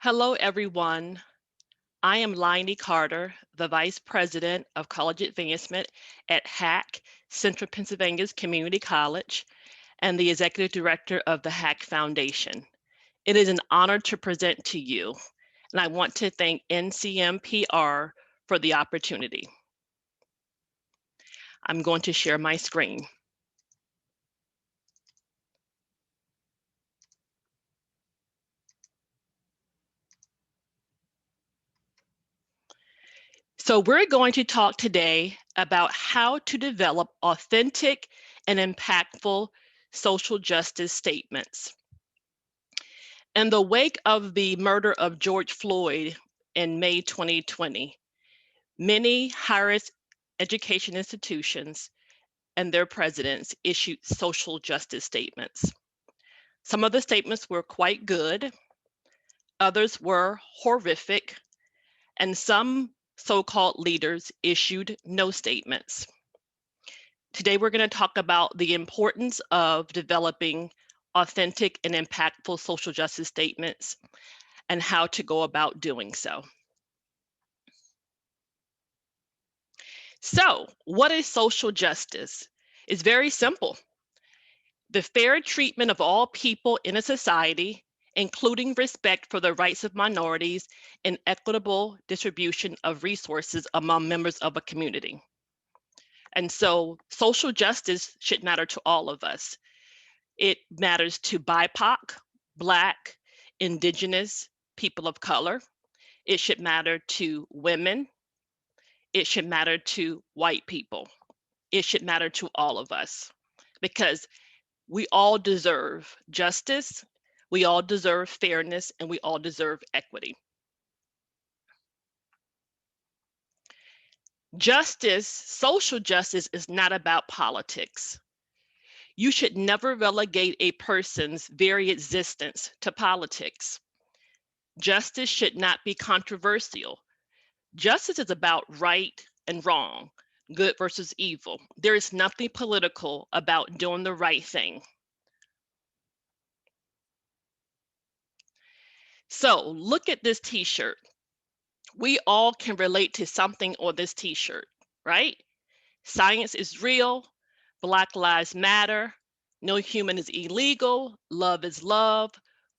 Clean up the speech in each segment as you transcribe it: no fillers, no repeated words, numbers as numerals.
Hello, everyone. I am Linnie Carter, the Vice President of College Advancement at HAC, Central Pennsylvania's Community College, and the Executive Director of the HAC Foundation. It is an honor to present to you, and I want to thank NCMPR for the opportunity. I'm going to share my screen. So we're going to talk today about how to develop authentic and impactful social justice statements. In the wake of the murder of George Floyd in May 2020, many higher education institutions and their presidents issued social justice statements. Some of the statements were quite good, others were horrific, and some so-called leaders issued no statements. Today, we're going to talk about the importance of developing authentic and impactful social justice statements and how to go about doing so. So, what is social justice? It's very simple. The fair treatment of all people in a society, including respect for the rights of minorities and equitable distribution of resources among members of a community. And so social justice should matter to all of us. It matters to BIPOC, Black, Indigenous, people of color. It should matter to women. It should matter to white people. It should matter to all of us because we all deserve justice, we all deserve fairness, and we all deserve equity. Justice, social justice, is not about politics. You should never relegate a person's very existence to politics. Justice should not be controversial. Justice is about right and wrong, good versus evil. There is nothing political about doing the right thing. So look at this t-shirt. We all can relate to something on this t-shirt, right? Science is real, Black Lives Matter, no human is illegal, love is love,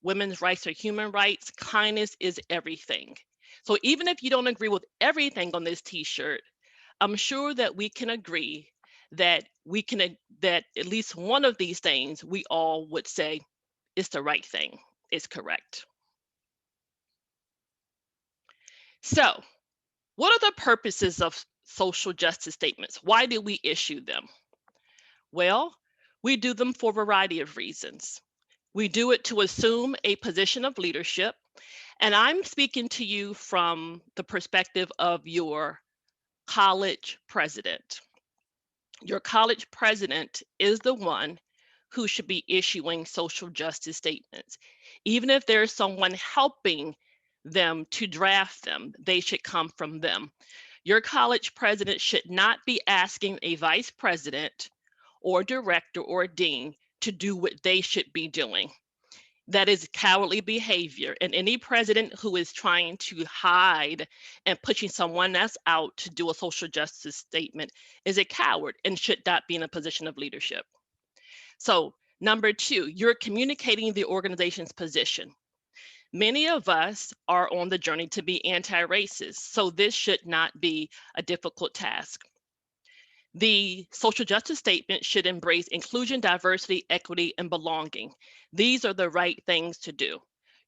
women's rights are human rights, kindness is everything. So even if you don't agree with everything on this t-shirt, I'm sure that we can agree that that at least one of these things we all would say is the right thing, is correct. So, what are the purposes of social justice statements? Why do we issue them? Well, we do them for a variety of reasons. We do it to assume a position of leadership, and I'm speaking to you from the perspective of your college president. Your college president is the one who should be issuing social justice statements. Even if there's someone helping them to draft them, they should come from them. Your college president should not be asking a vice president or director or dean to do what they should be doing. That is cowardly behavior. And any president who is trying to hide and pushing someone else out to do a social justice statement is a coward and should not be in a position of leadership. So, number two, you're communicating the organization's position. Many of us are on the journey to be anti-racist, so this should not be a difficult task. The social justice statement should embrace inclusion, diversity, equity, and belonging. These are the right things to do.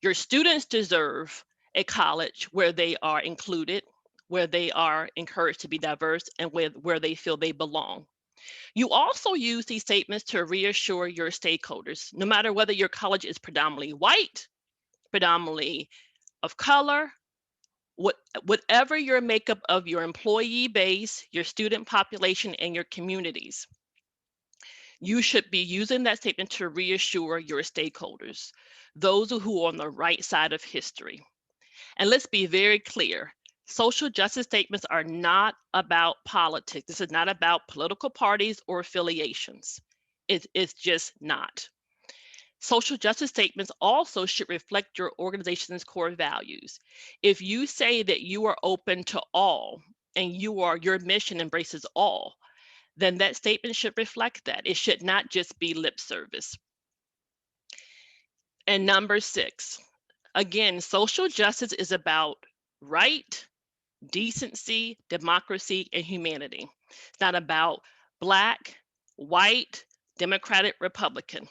Your students deserve a college where they are included, where they are encouraged to be diverse, and where they feel they belong. You also use these statements to reassure your stakeholders, no matter whether your college is predominantly white, predominantly of color, whatever your makeup of your employee base, your student population, and your communities, you should be using that statement to reassure your stakeholders, those who are on the right side of history. And let's be very clear, social justice statements are not about politics. This is not about political parties or affiliations. It's just not. Social justice statements also should reflect your organization's core values. If you say that you are open to all and your mission embraces all, then that statement should reflect that. It should not just be lip service. And number 6, again, social justice is about right, decency, democracy, and humanity. It's not about black, white, Democratic, Republican.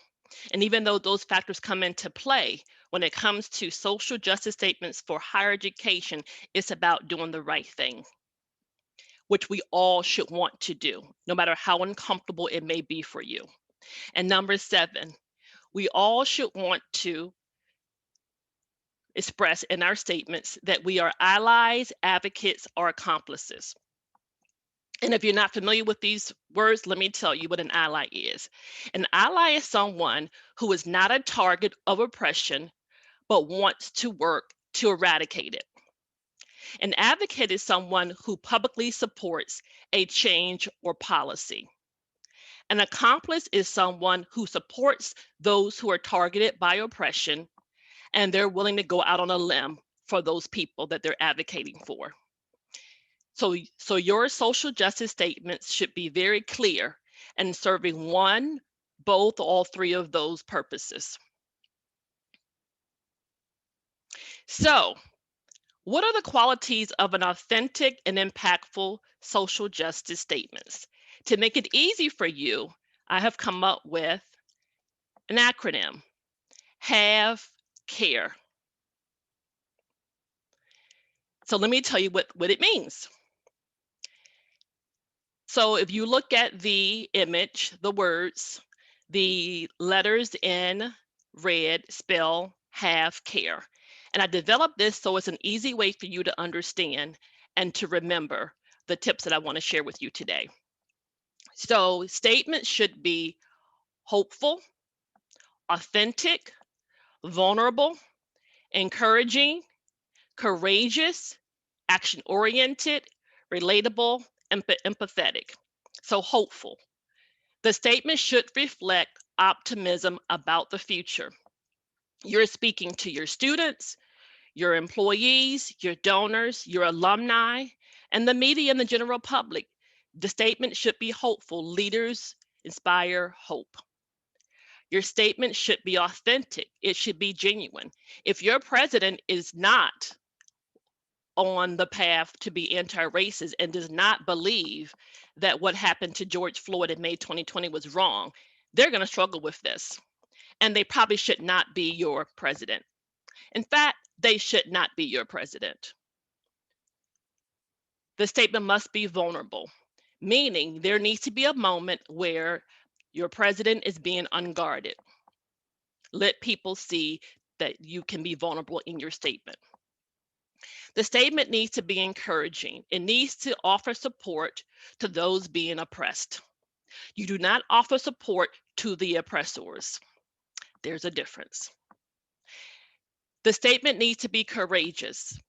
And even though those factors come into play, when it comes to social justice statements for higher education, it's about doing the right thing, which we all should want to do, no matter how uncomfortable it may be for you. And number 7, we all should want to express in our statements that we are allies, advocates, or accomplices. And if you're not familiar with these words, let me tell you what an ally is. An ally is someone who is not a target of oppression, but wants to work to eradicate it. An advocate is someone who publicly supports a change or policy. An accomplice is someone who supports those who are targeted by oppression, and they're willing to go out on a limb for those people that they're advocating for. So your social justice statements should be very clear and serving one, both, all three of those purposes. So, what are the qualities of an authentic and impactful social justice statements? To make it easy for you, I have come up with an acronym: HAVE CARE. So let me tell you what it means. So if you look at the image, the words, the letters in red spell have care. And I developed this so it's an easy way for you to understand and to remember the tips that I want to share with you today. So statements should be hopeful, authentic, vulnerable, encouraging, courageous, action oriented, relatable, empathetic. So hopeful. The statement should reflect optimism about the future. You're speaking to your students, your employees, your donors, your alumni, and the media and the general public. The statement should be hopeful. Leaders inspire hope. Your statement should be authentic. It should be genuine. If your president is not on the path to be anti-racist and does not believe that what happened to George Floyd in May 2020 was wrong, they're going to struggle with this. And they probably should not be your president. In fact, they should not be your president. The statement must be vulnerable, meaning there needs to be a moment where your president is being unguarded. Let people see that you can be vulnerable in your statement. The statement needs to be encouraging. It needs to offer support to those being oppressed. You do not offer support to the oppressors. There's a difference. The statement needs to be courageous.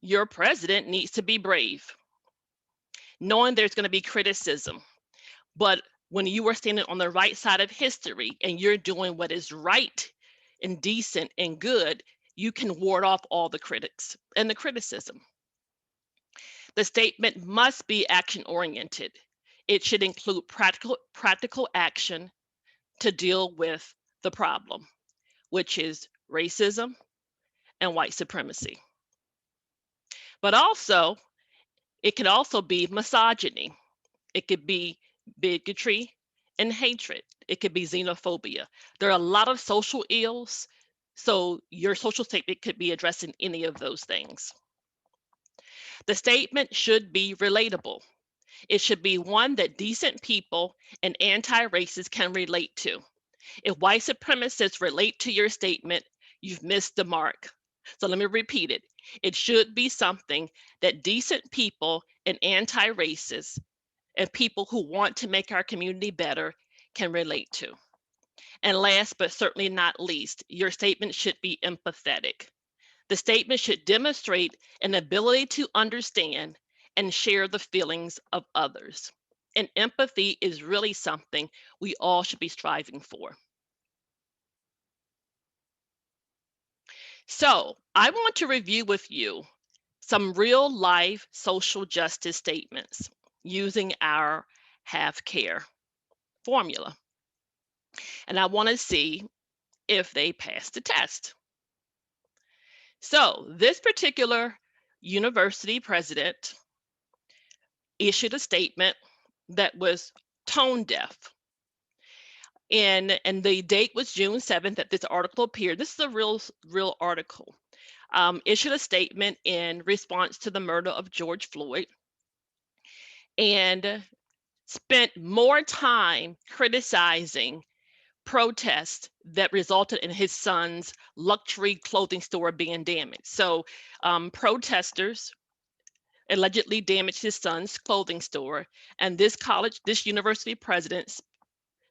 Your president needs to be brave, knowing there's going to be criticism. But when you are standing on the right side of history and you're doing what is right and decent and good, you can ward off all the critics and the criticism. The statement must be action oriented. It should include practical action to deal with the problem, which is racism and white supremacy. But also, it can also be misogyny. It could be bigotry and hatred. It could be xenophobia. There are a lot of social ills, so your social statement could be addressing any of those things. The statement should be relatable. It should be one that decent people and anti-racists can relate to. If white supremacists relate to your statement, you've missed the mark. So let me repeat it. It should be something that decent people and anti-racists and people who want to make our community better can relate to. And last but certainly not least, your statement should be empathetic. The statement should demonstrate an ability to understand and share the feelings of others. And empathy is really something we all should be striving for. So I want to review with you some real life social justice statements using our have care formula. And I want to see if they pass the test. So this particular university president issued a statement that was tone deaf. And the date was June 7th that this article appeared. This is a real article. Issued a statement in response to the murder of George Floyd and spent more time criticizing protests that resulted in his son's luxury clothing store being damaged. So, protesters allegedly damaged his son's clothing store, and this university president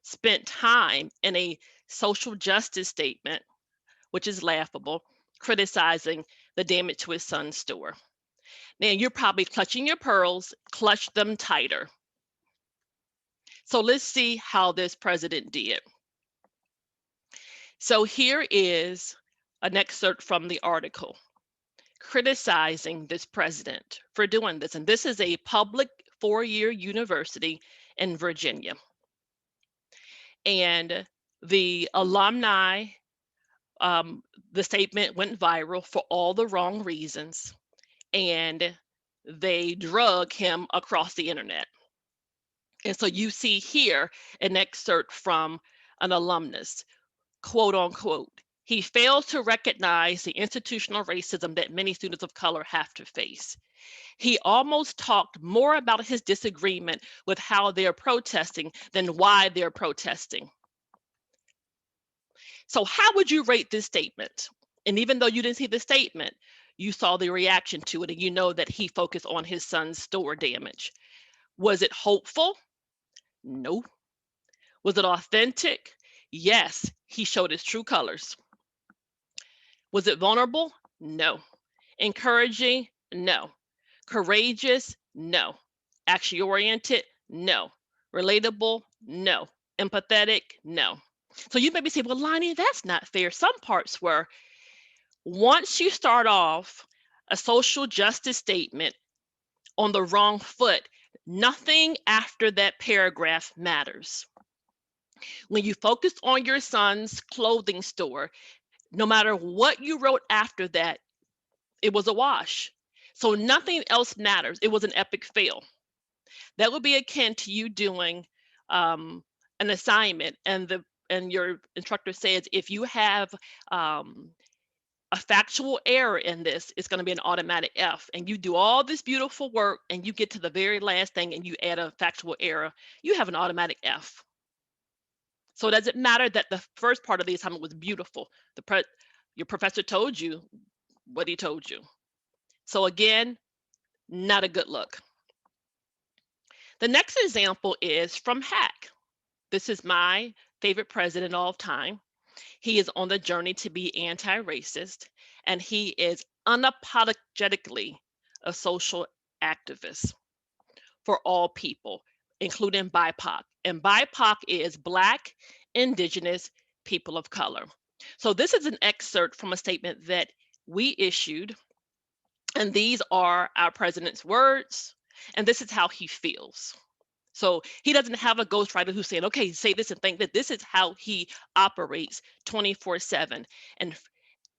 spent time in a social justice statement, which is laughable, criticizing the damage to his son's store. Now you're probably clutching your pearls, clutch them tighter. So let's see how this president did. So here is an excerpt from the article criticizing this president for doing this. And this is a public 4-year university in Virginia. And the alumni, the statement went viral for all the wrong reasons. And they drug him across the internet. And so you see here an excerpt from an alumnus, quote unquote, he fails to recognize the institutional racism that many students of color have to face. He almost talked more about his disagreement with how they're protesting than why they're protesting. So how would you rate this statement? And even though you didn't see the statement, you saw the reaction to it and you know that he focused on his son's store damage. Was it hopeful? No. Was it authentic? Yes, he showed his true colors. Was it vulnerable? No. Encouraging? No. Courageous? No. Action oriented? No. Relatable? No. Empathetic? No. So you maybe say, well, Linnie, that's not fair. Some parts were. Once you start off a social justice statement on the wrong foot, nothing after that paragraph matters. When you focus on your son's clothing store, no matter what you wrote after that, it was a wash. So nothing else matters. It was an epic fail. That would be akin to you doing an assignment, and your instructor says if you have a factual error in this, it's going to be an automatic F. And you do all this beautiful work, and you get to the very last thing, and you add a factual error, you have an automatic F. So does it matter that the first part of the assignment was beautiful? Your professor told you what he told you. So again, not a good look. The next example is from Hack. This is my favorite president of all time. He is on the journey to be anti-racist, and he is unapologetically a social activist for all people, including BIPOC. And BIPOC is Black, Indigenous, people of color. So this is an excerpt from a statement that we issued, and these are our president's words, and this is how he feels. So he doesn't have a ghostwriter who's saying, okay, say this and think that. This is how he operates 24/7 and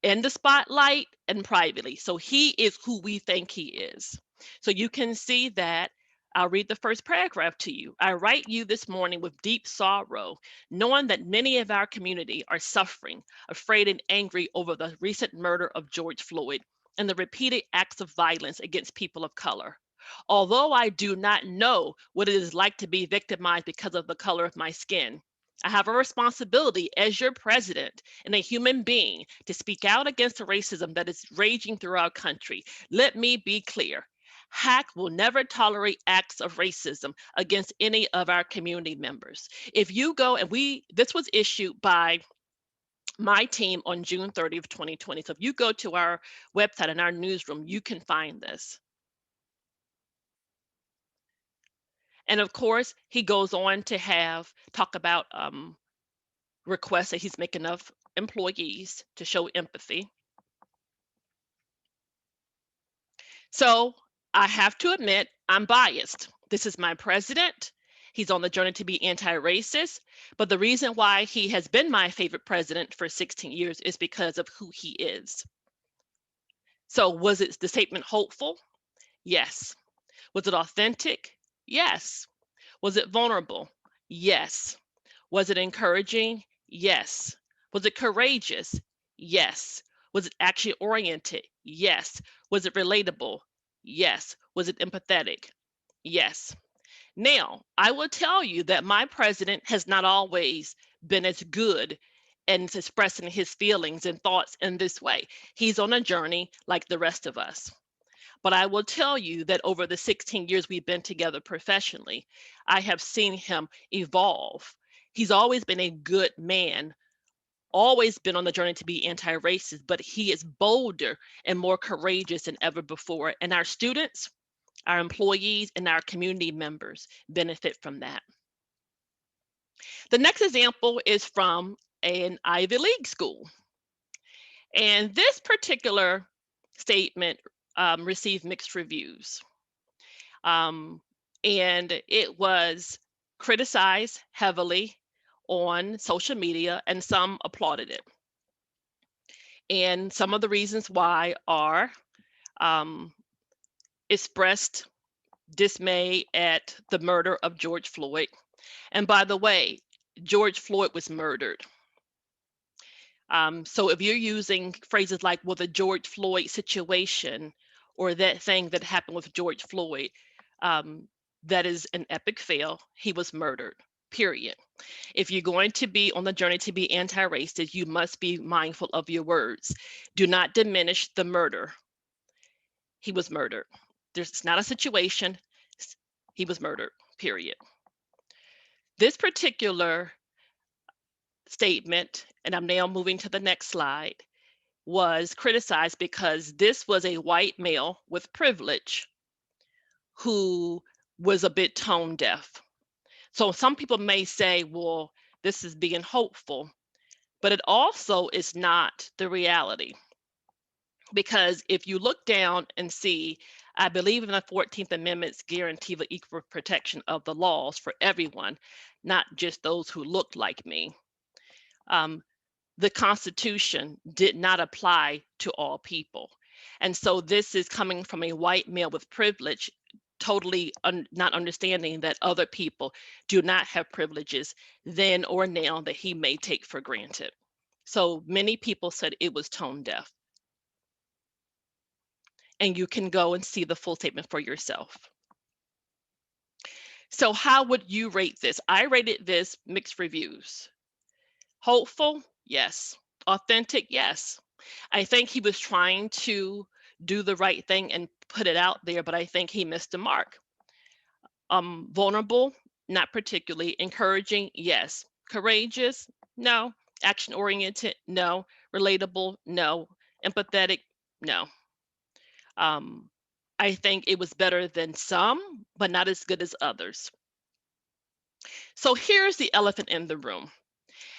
in the spotlight and privately. So he is who we think he is. So you can see that. I'll read the first paragraph to you. I write you this morning with deep sorrow, knowing that many of our community are suffering, afraid and angry over the recent murder of George Floyd and the repeated acts of violence against people of color. Although I do not know what it is like to be victimized because of the color of my skin, I have a responsibility as your president and a human being to speak out against the racism that is raging through our country. Let me be clear. Hack will never tolerate acts of racism against any of our community members. If you go and this was issued by my team on June 30th, 2020. So if you go to our website and our newsroom, you can find this. And of course, he goes on to talk about requests that he's making of employees to show empathy. So I have to admit, I'm biased. This is my president. He's on the journey to be anti-racist. But the reason why he has been my favorite president for 16 years is because of who he is. So was it the statement hopeful? Yes. Was it authentic? Yes. Was it vulnerable? Yes. Was it encouraging? Yes. Was it courageous? Yes. Was it action oriented? Yes. Was it relatable? Yes. Was it empathetic? Yes. Now, I will tell you that my president has not always been as good in expressing his feelings and thoughts in this way. He's on a journey like the rest of us. But I will tell you that over the 16 years we've been together professionally, I have seen him evolve. He's always been a good man, always been on the journey to be anti-racist, but he is bolder and more courageous than ever before. And our students, our employees, and our community members benefit from that. The next example is from an Ivy League school. And this particular statement received mixed reviews. Um, and it was criticized heavily on social media, and some applauded it. And some of the reasons why are um, expressed dismay at the murder of George Floyd. And by the way, George Floyd was murdered. So if you're using phrases like, well, the George Floyd situation or that thing that happened with George Floyd, um, that is an epic fail. He was murdered, period. If you're going to be on the journey to be anti-racist, you must be mindful of your words. Do not diminish the murder. He was murdered. There's not a situation. He was murdered, period. This particular statement, and I'm now moving to the next slide, was criticized because this was a white male with privilege who was a bit tone deaf. So some people may say, well, this is being hopeful, but it also is not the reality. Because if you look down and see, I believe in the 14th Amendment's guarantee of equal protection of the laws for everyone, not just those who look like me. The Constitution did not apply to all people. And so this is coming from a white male with privilege, totally not understanding that other people do not have privileges then or now that he may take for granted. So many people said it was tone deaf. And you can go and see the full statement for yourself. So how would you rate this? I rated this mixed reviews. Hopeful? Yes. Authentic? Yes. I think he was trying to do the right thing and put it out there, but I think he missed the mark. Vulnerable? Not particularly. Encouraging? Yes. Courageous? No. Action oriented? No. Relatable? No. Empathetic? No. Um, I think it was better than some, but not as good as others. So here's the elephant in the room.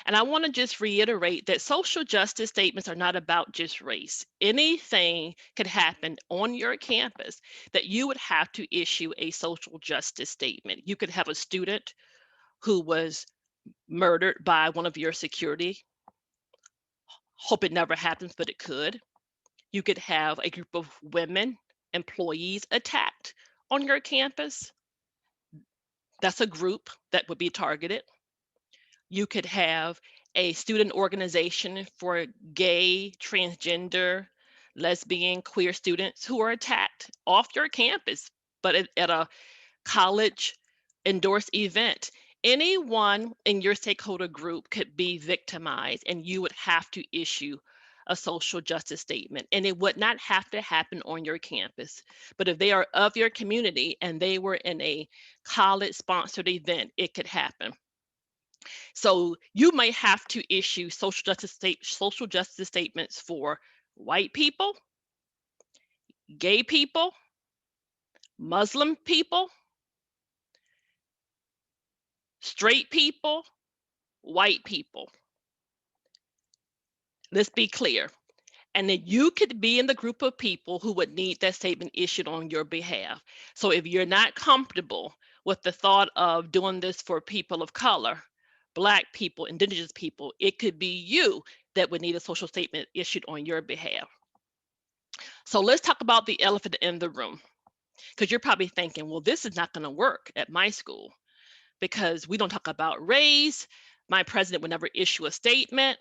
And I want to just reiterate that social justice statements are not about just race. Anything could happen on your campus that you would have to issue a social justice statement. You could have a student who was murdered by one of your security. Hope it never happens, but it could. You could have a group of women, employees attacked on your campus. That's a group that would be targeted. You could have a student organization for gay, transgender, lesbian, queer students who are attacked off your campus, but at a college endorsed event. Anyone in your stakeholder group could be victimized, and you would have to issue a social justice statement. And it would not have to happen on your campus. But if they are of your community and they were in a college sponsored event, it could happen. So you might have to issue social justice statements for white people, gay people, Muslim people, straight people, white people. Let's be clear. And then you could be in the group of people who would need that statement issued on your behalf. So if you're not comfortable with the thought of doing this for people of color, Black people, Indigenous people, it could be you that would need a social statement issued on your behalf. So let's talk about the elephant in the room, because you're probably thinking, well, this is not going to work at my school because we don't talk about race. My president would never issue a statement.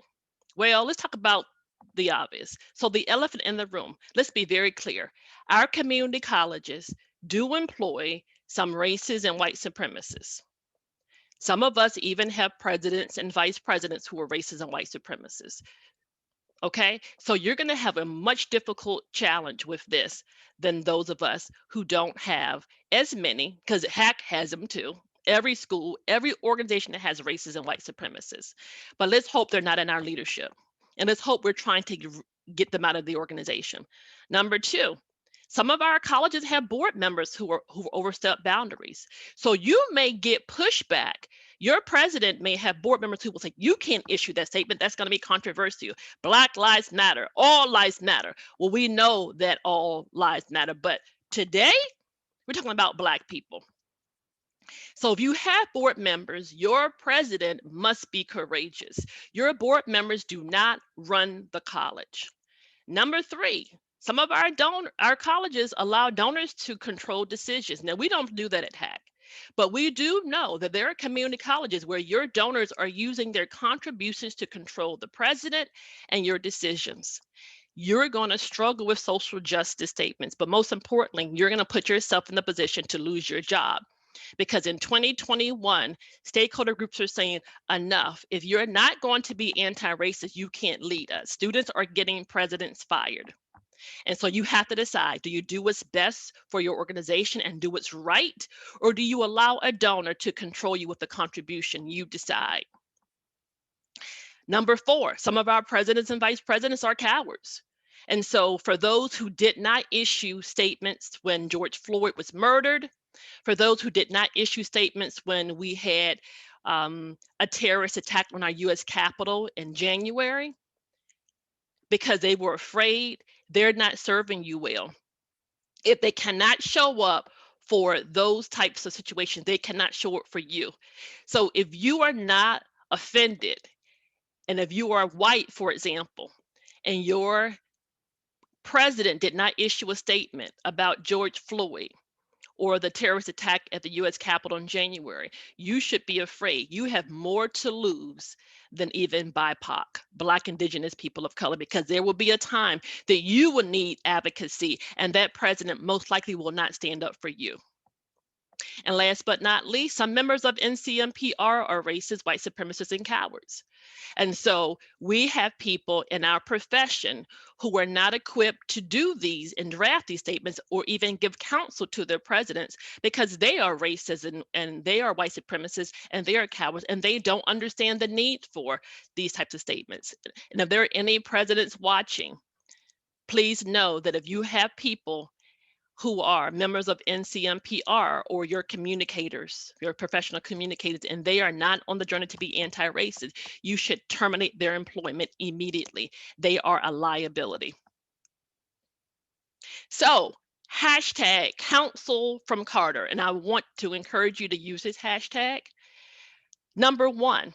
Well, let's talk about the obvious. So, the elephant in the room, let's be very clear. Our community colleges do employ some racist and white supremacists. Some of us even have presidents and vice presidents who are racist and white supremacists. Okay, so you're going to have a much difficult challenge with this than those of us who don't have as many, because hack has them too. Every school, every organization that has racists and white supremacists. But let's hope they're not in our leadership. And let's hope we're trying to get them out of the organization. Number two, some of our colleges have board members who overstep boundaries. So you may get pushback. Your president may have board members who will say, you can't issue that statement. That's going to be controversial. Black lives matter. All lives matter. Well, we know that all lives matter. But today, we're talking about Black people. So if you have board members, your president must be courageous. Your board members do not run the college. Number three, some of our colleges allow donors to control decisions. Now, we don't do that at HAC, but we do know that there are community colleges where your donors are using their contributions to control the president and your decisions. You're going to struggle with social justice statements, but most importantly, you're going to put yourself in the position to lose your job. Because in 2021, stakeholder groups are saying, enough. If you're not going to be anti-racist, you can't lead us. Students are getting presidents fired. And so you have to decide, do you do what's best for your organization and do what's right? Or do you allow a donor to control you with the contribution? You decide. Number four, some of our presidents and vice presidents are cowards. And so for those who did not issue statements when George Floyd was murdered, for those who did not issue statements when we had a terrorist attack on our US Capitol in January, because they were afraid, they're not serving you well. If they cannot show up for those types of situations, they cannot show up for you. So if you are not offended, and if you are white, for example, and your president did not issue a statement about George Floyd or the terrorist attack at the US Capitol in January, you should be afraid. You have more to lose than even BIPOC, Black, Indigenous people of color, because there will be a time that you will need advocacy, and that president most likely will not stand up for you. And last but not least, some members of NCMPR are racist, white supremacists, and cowards. And so we have people in our profession who are not equipped to do these and draft these statements or even give counsel to their presidents, because they are racist and they are white supremacists and they are cowards and they don't understand the need for these types of statements. And if there are any presidents watching, please know that if you have people who are members of NCMPR or your communicators, your professional communicators, and they are not on the journey to be anti-racist, you should terminate their employment immediately. They are a liability. So, hashtag counsel from Carter, and I want to encourage you to use this hashtag. Number one,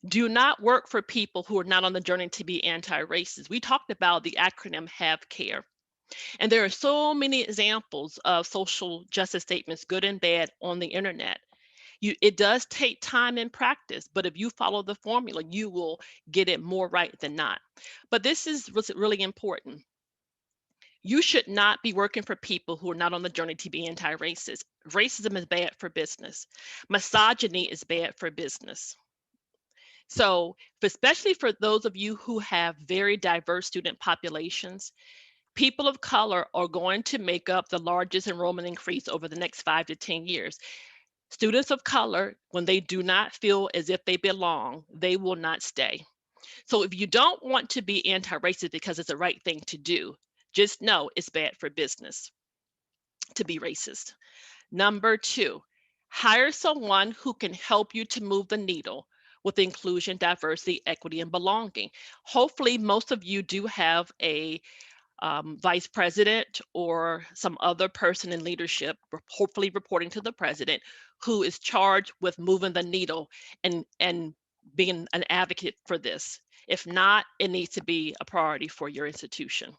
do not work for people who are not on the journey to be anti-racist. We talked about the acronym HAVE CARE. And there are so many examples of social justice statements, good and bad, on the internet. It does take time and practice, but if you follow the formula, you will get it more right than not. But this is what's really important. You should not be working for people who are not on the journey to be anti-racist. Racism is bad for business. Misogyny is bad for business. So, especially for those of you who have very diverse student populations, people of color are going to make up the largest enrollment increase over the next 5 to 10 years. Students of color, when they do not feel as if they belong, they will not stay. So if you don't want to be anti-racist because it's the right thing to do, just know it's bad for business to be racist. Number two, hire someone who can help you to move the needle with inclusion, diversity, equity, and belonging. Hopefully, most of you do have a vice president or some other person in leadership, hopefully reporting to the president, who is charged with moving the needle and being an advocate for this. If not, it needs to be a priority for your institution.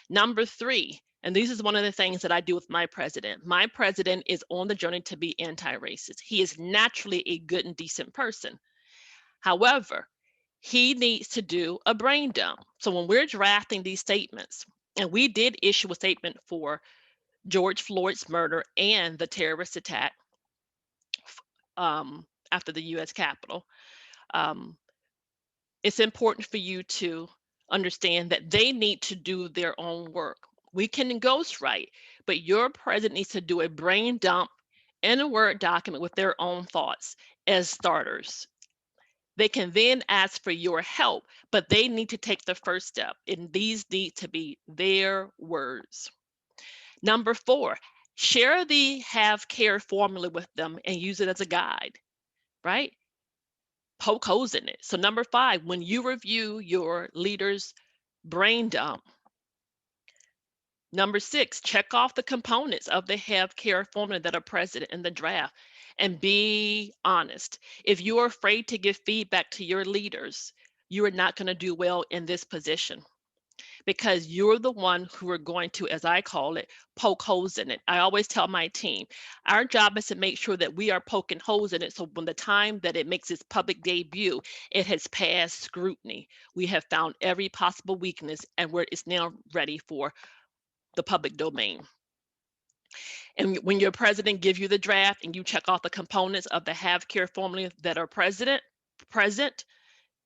Number three, and this is one of the things that I do with my president. My president is on the journey to be anti-racist. He is naturally a good and decent person. However, he needs to do a brain dump. So when we're drafting these statements, and we did issue a statement for George Floyd's murder and the terrorist attack after the U.S. Capitol, um, it's important for you to understand that they need to do their own work. We can ghostwrite, but your president needs to do a brain dump in a Word document with their own thoughts as starters. They can then ask for your help, but they need to take the first step, and these need to be their words. Number four, share the have care formula with them and use it as a guide, right? Poke holes in it. So number five, when you review your leader's brain dump, number six, check off the components of the have care formula that are present in the draft and be honest. If you are afraid to give feedback to your leaders, you are not going to do well in this position, because you're the one who are going to, as I call it, poke holes in it. I always tell my team, our job is to make sure that we are poking holes in it. So when the time that it makes its public debut, it has passed scrutiny. We have found every possible weakness and it's now ready for the public domain. And when your president gives you the draft and you check off the components of the have care formula that are present,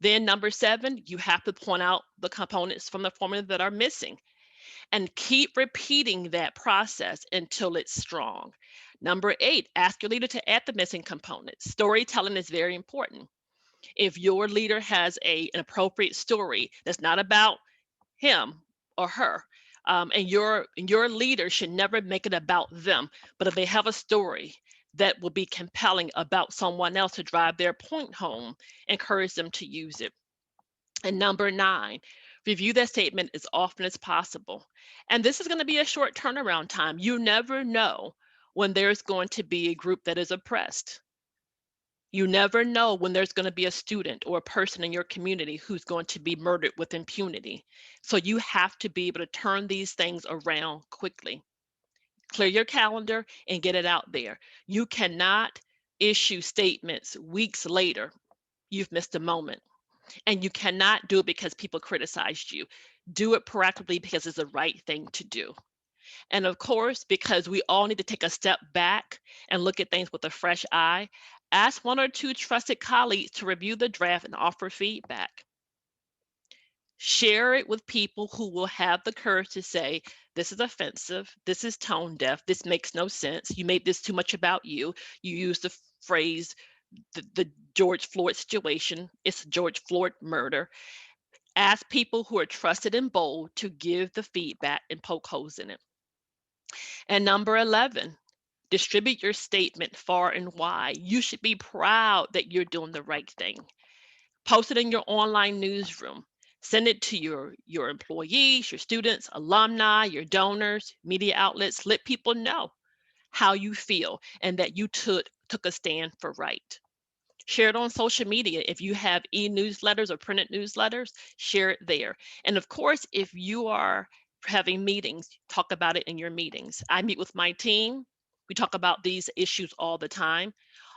then number seven, you have to point out the components from the formula that are missing and keep repeating that process until it's strong. Number eight, ask your leader to add the missing components. Storytelling is very important. If your leader has an appropriate story that's not about him or her, and your leader should never make it about them, but if they have a story that will be compelling about someone else to drive their point home, encourage them to use it. And number nine, review that statement as often as possible. And this is going to be a short turnaround time. You never know when there's going to be a group that is oppressed. You never know when there's going to be a student or a person in your community who's going to be murdered with impunity. So you have to be able to turn these things around quickly. Clear your calendar and get it out there. You cannot issue statements weeks later. You've missed a moment. And you cannot do it because people criticized you. Do it proactively because it's the right thing to do. And of course, because we all need to take a step back and look at things with a fresh eye, ask one or two trusted colleagues to review the draft and offer feedback. Share it with people who will have the courage to say, this is offensive, this is tone deaf, this makes no sense, you made this too much about you. You use the phrase, the George Floyd situation, it's George Floyd murder. Ask people who are trusted and bold to give the feedback and poke holes in it. And number 11, distribute your statement far and wide. You should be proud that you're doing the right thing. Post it in your online newsroom. Send it to your employees, your students, alumni, your donors, media outlets. Let people know how you feel and that you took a stand for right. Share it on social media. If you have e-newsletters or printed newsletters, share it there. And of course, if you are having meetings, talk about it in your meetings. I meet with my team. We talk about these issues all the time.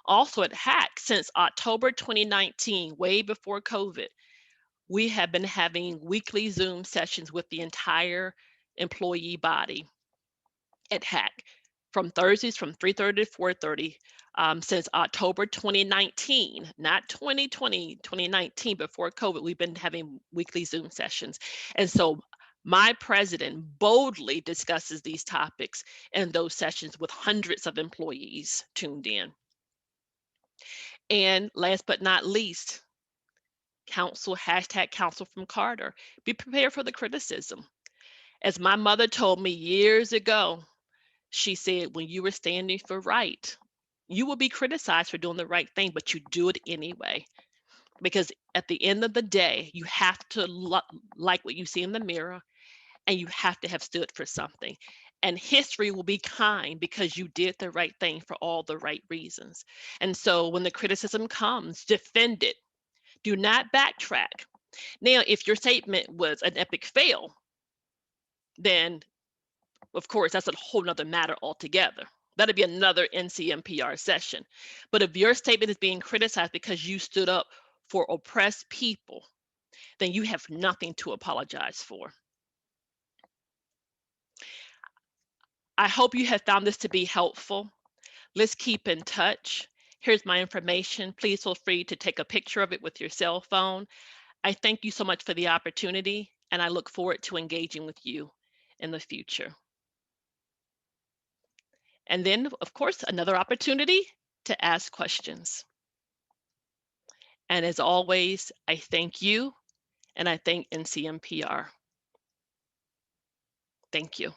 Also at HAC, since October 2019, way before COVID, we have been having weekly Zoom sessions with the entire employee body at HAC from Thursdays from 3:30 to 4:30 since October 2019, not 2020, 2019, before COVID. We've been having weekly Zoom sessions. And so my president boldly discusses these topics in those sessions with hundreds of employees tuned in. And last but not least, counsel, hashtag counsel from Carter. Be prepared for the criticism. As my mother told me years ago, she said, when you were standing for right, you will be criticized for doing the right thing, but you do it anyway. because at the end of the day, you have to like what you see in the mirror, and you have to have stood for something. And history will be kind because you did the right thing for all the right reasons. And so when the criticism comes, defend it. Do not backtrack. Now, if your statement was an epic fail, then of course that's a whole nother matter altogether. That'd be another NCMPR session. But if your statement is being criticized because you stood up for oppressed people, then you have nothing to apologize for. I hope you have found this to be helpful. Let's keep in touch. Here's my information. Please feel free to take a picture of it with your cell phone. I thank you so much for the opportunity, and I look forward to engaging with you in the future. And then, of course, another opportunity to ask questions. And as always, I thank you and I thank NCMPR. Thank you.